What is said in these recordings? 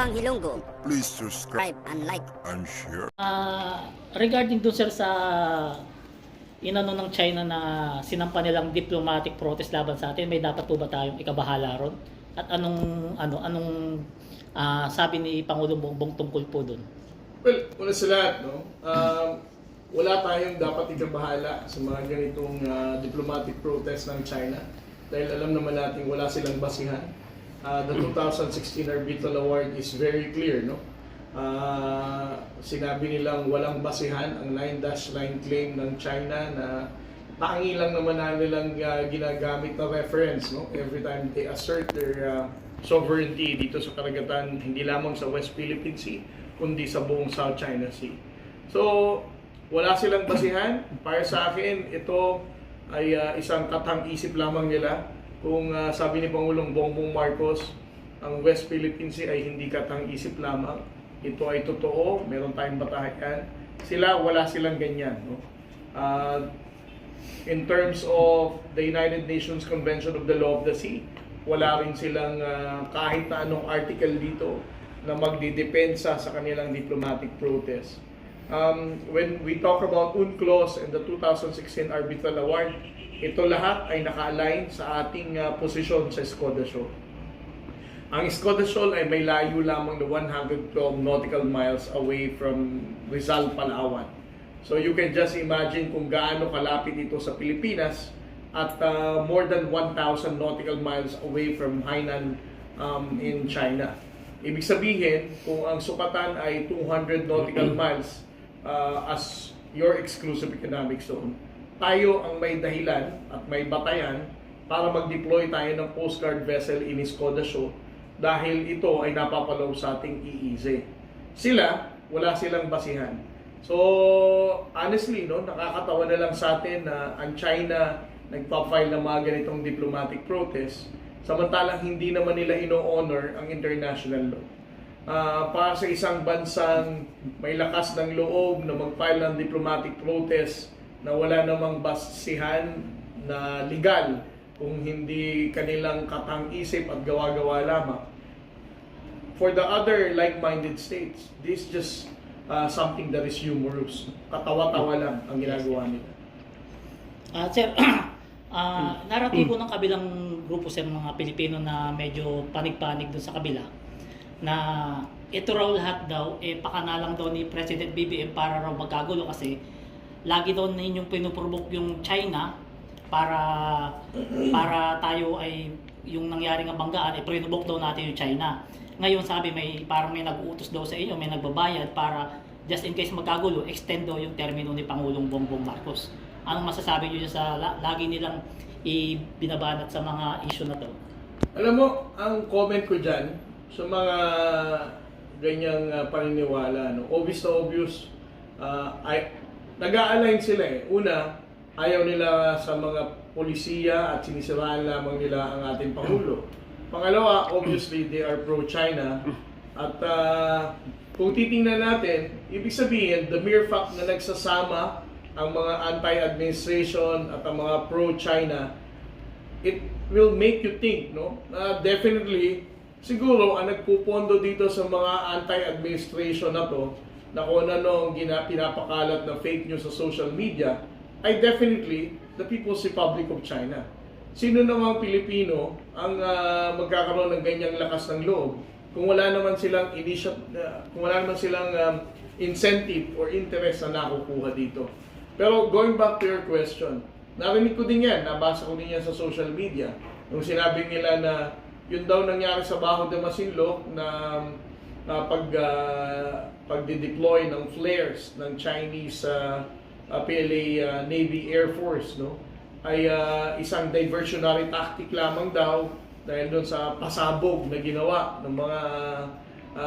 Bang Hilonggo. Please subscribe And like. and share. Regarding dun sir sa inano ng China na sinampa nilang diplomatic protest laban sa atin, may dapat po ba tayong ikabahala ron? At anong sabi ni Pangulong Bongbong tungkol po dun? Well, una sa lahat, no? Wala tayong dapat ikabahala sa mga ganitong diplomatic protest ng China dahil alam naman natin wala silang basihan. The 2016 Arbitral Award is very clear, no? Sinabi nilang walang basihan ang 9-line claim ng China na tangi lang naman na nilang ginagamit na reference, no? Every time they assert their sovereignty dito sa karagatan, hindi lamang sa West Philippine Sea, kundi sa buong South China Sea. So, wala silang basihan. Para sa akin, ito ay isang katang-isip lamang nila. Kung sabi ni Pangulong Bongbong Marcos, ang West Philippine Sea ay hindi katang-isip lamang. Ito ay totoo, meron tayong batayan. Wala silang ganyan. No? In terms of the United Nations Convention of the Law of the Sea, wala rin silang kahit na anong article dito na magdidepensa sa kanilang diplomatic protest. When we talk about UNCLOS and the 2016 Arbitral Award, ito lahat ay naka-align sa ating posisyon sa Escoda Shoal. Ang Escoda Shoal ay may layo lamang na 112 nautical miles away from Rizal, Palawan. So you can just imagine kung gaano kalapit ito sa Pilipinas at more than 1,000 nautical miles away from Hainan in China. Ibig sabihin, kung ang sukatan ay 200 nautical miles as your exclusive economic zone, tayo ang may dahilan at may batayan para mag-deploy tayo ng Coast Guard vessel in Escoda Shoal dahil ito ay napapalaw sa ating EEZ. Wala silang basihan. So, honestly, no, nakakatawa na lang sa atin na ang China nagpa-file ng mga ganitong diplomatic protest samantalang hindi naman nila ino-honor ang international law. Para sa isang bansang may lakas ng loob na mag-file ng diplomatic protest na wala namang basihan na legal kung hindi kanilang katang-isip at gawa-gawa lamang. For the other like-minded states, this is just something that is humorous. Katawa-tawa lang ang ginagawa nila. Sir, naratibo ng kabilang grupo sir mga Pilipino na medyo panig-panig doon sa kabila na ito raw lahat daw pakanalang daw ni President BBM para raw magkagulo kasi lagi daw ninyong pinuprovoke yung China para tayo ay yung nangyaring banggaan ay pinuprovoke daw natin yung China. Ngayon sabi parang may nag-uutos daw sa inyo, may nagbabayad para just in case magkagulo, extend daw yung termino ni Pangulong Bongbong Marcos. Anong masasabi niyo sa lagi nilang binabanat sa mga issue na to? Alam mo, ang comment ko dyan sa mga ganyang paniniwala, no? Obvious na obvious, nag-a-align sila eh. Una, ayaw nila sa mga polisiya at sinisiraan lamang nila ang ating Pangulo. Pangalawa, obviously, they are pro-China. At kung titingnan natin, ibig sabihin, the mere fact na nagsasama ang mga anti-administration at ang mga pro-China, it will make you think, no? Definitely, siguro, ang nagpupondo dito sa mga anti-administration na to, na kung ano ang pinapakalat na fake news sa social media, ay definitely the People's Republic of China. Sino namang Pilipino ang magkakaroon ng ganyang lakas ng loob kung wala naman silang incentive or interest na nakukuha dito. Pero going back to your question, narinig ko din yan, nabasa ko din yan sa social media. Nung sinabi nila na yun daw nangyari sa Bajo de Masinloc na pag-deploy ng flares ng Chinese PLA Navy Air Force, no? Ay isang diversionary tactic lamang daw dahil doon sa pasabog na ginawa ng mga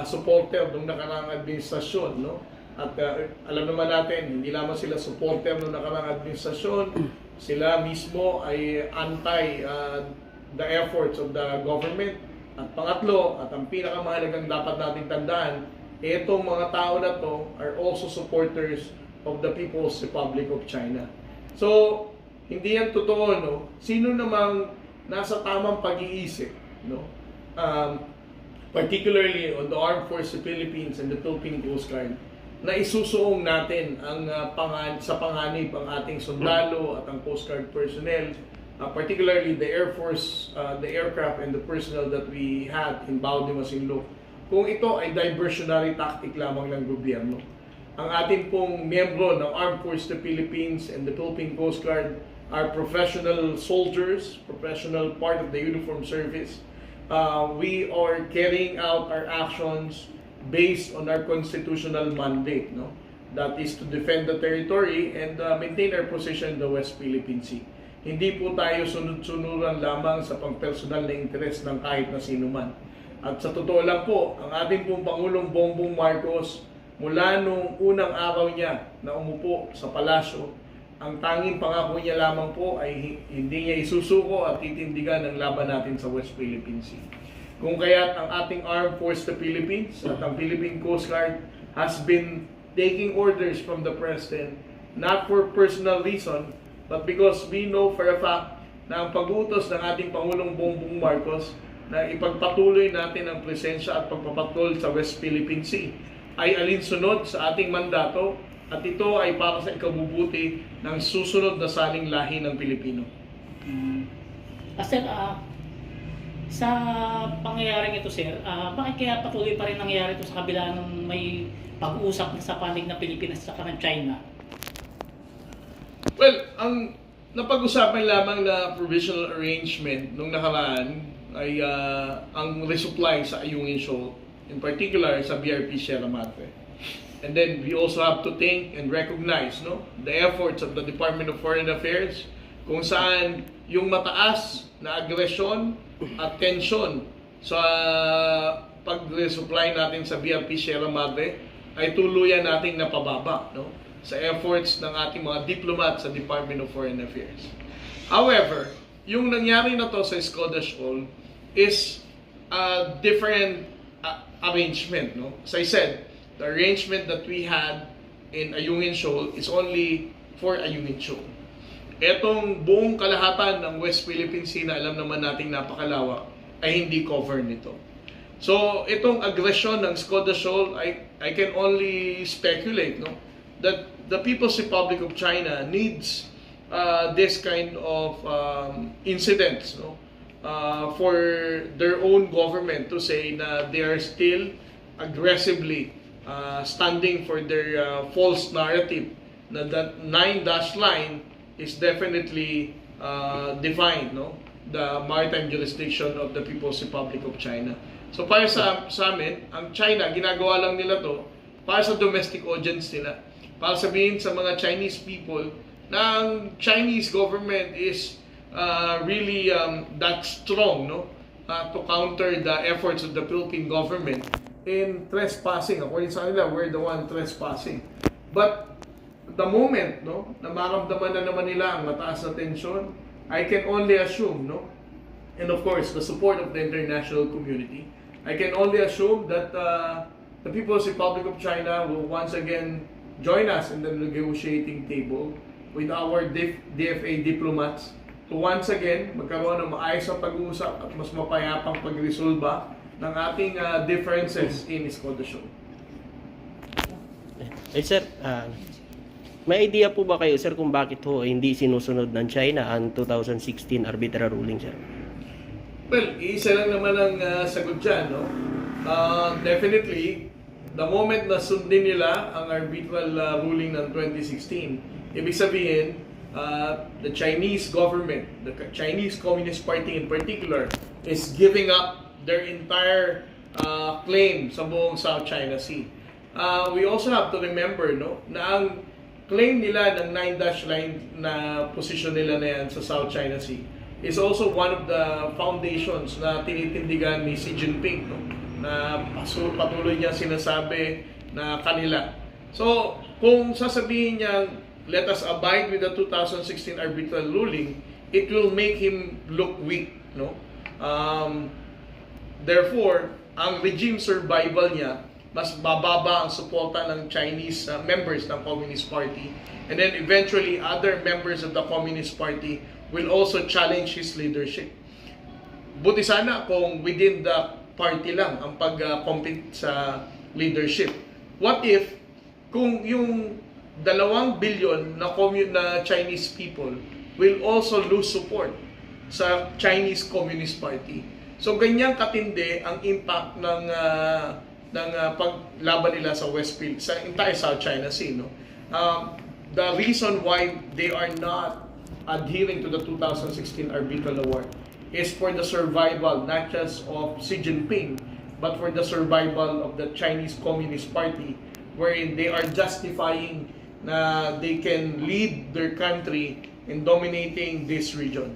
supporter ng nakaraang administrasyon, no? At alam naman natin, hindi lamang sila supporter ng nakaraang administrasyon, sila mismo ay anti the efforts of the government. At pangatlo, at ang pinakamahalagang dapat nating tandaan, itong mga tao na to are also supporters of the People's Republic of China. So, hindi yan totoo, no? Sino namang nasa tamang pag-iisip, no? particularly on the Armed Forces of the Philippines and the Philippine Coast Guard, na isusuong natin ang sa panganib ang ating sundalo at ang Coast Guard personnel, particularly the Air Force, the aircraft and the personnel that we had in Bao de Masinloc. Kung ito ay diversionary tactic lamang ng gobyerno, ang ating pong miyembro ng Armed Forces of the Philippines and the Philippine Coast Guard are professional soldiers, professional part of the uniformed service. We are carrying out our actions based on our constitutional mandate, no? That is to defend the territory and maintain our position in the West Philippine Sea. Hindi po tayo sunod-sunuran lamang sa pang-personal na interes ng kahit na sino man. At sa totoo lang po, ang ating pong Pangulong Bongbong Marcos, mula nung unang araw niya na umupo sa palasyo, ang tanging pangako niya lamang po ay hindi niya isusuko at titindigan ang laban natin sa West Philippine Sea. Kung kaya't ang ating Armed Forces of the Philippines at ang Philippine Coast Guard has been taking orders from the President not for personal reason but because we know for a fact na ang pag-utos ng ating Pangulong Bongbong Marcos na ipagpatuloy natin ang presensya at pagpapatrol sa West Philippine Sea ay alinsunod sa ating mandato at ito ay para sa ikabubuti ng susunod na saling lahi ng Pilipino. Sir, sa pangyayaring ito, sir, bakit kaya patuloy pa rin nangyayari ito sa kabila ng may pag-uusap sa panig ng Pilipinas at ng China? Well, ang napag-usapan lamang na provisional arrangement nung nakaraan ay ang resupply sa Ayungin Shoal, in particular sa BRP Sierra Madre. And then we also have to think and recognize, no, the efforts of the Department of Foreign Affairs kung saan yung mataas na agresyon at tensyon sa pag-resupply natin sa BRP Sierra Madre ay tuluyan nating napababa, no, sa efforts ng ating mga diplomat sa Department of Foreign Affairs. However, yung nangyari na to sa Skoda Shoal is a different arrangement, no? As I said, the arrangement that we had in Ayungin Shoal is only for Ayungin Shoal. Etong buong kalahatan ng West Philippine Sea na alam naman nating napakalawak ay hindi cover nito. So, itong aggression ng Skoda Shoal, I can only speculate, no, that the People's Republic of China needs this kind of incidents, no, for their own government to say na they are still aggressively standing for their false narrative na that 9-dash line is definitely defined, no, the maritime jurisdiction of the People's Republic of China. So para sa amin, ang China, ginagawa lang nila to para sa domestic audience nila. Para sabihin sa mga Chinese people na ang Chinese government is really that strong, no, to counter the efforts of the Philippine government in trespassing. According sa nila, we're the one trespassing. But the moment, no, na maramdaman na naman nila ang mataas na tensyon, I can only assume, no, and of course, the support of the international community, I can only assume that the People's Republic of China will once again join us in the negotiating table with our DFA diplomats to once again magkaroon ng maayos na pag-uusap at mas mapayapang pagresolba ng ating differences in Skoda Shoal. Sir, may idea po ba kayo, sir, kung bakit ho hindi sinusunod ng China ang 2016 arbitral ruling, sir? Well, isa lang naman ang sagot dyan, no? Definitely, the moment na sundin nila ang arbitral ruling ng 2016, ibig sabihin, the Chinese government, the Chinese Communist Party in particular, is giving up their entire claim sa buong South China Sea. We also have to remember, no, na ang claim nila ng 9-dash line na position nila na yan sa South China Sea is also one of the foundations na tinitindigan ni Xi Jinping, no, na patuloy niya sinasabi na kanila. So, kung sasabihin niya, let us abide with the 2016 arbitral ruling, it will make him look weak, no? Therefore, ang regime survival niya, mas bababa ang suporta ng Chinese members ng Communist Party. And then eventually, other members of the Communist Party will also challenge his leadership. Buti sana kung within the party lang ang pag-compete sa leadership. What if kung yung 2 billion na Chinese people will also lose support sa Chinese Communist Party? So ganyan katindi ang impact ng paglaban nila sa sa entire South China Sea, no? The reason why they are not adhering to the 2016 arbitral award is for the survival not just of Xi Jinping but for the survival of the Chinese Communist Party, wherein they are justifying na they can lead their country in dominating this region.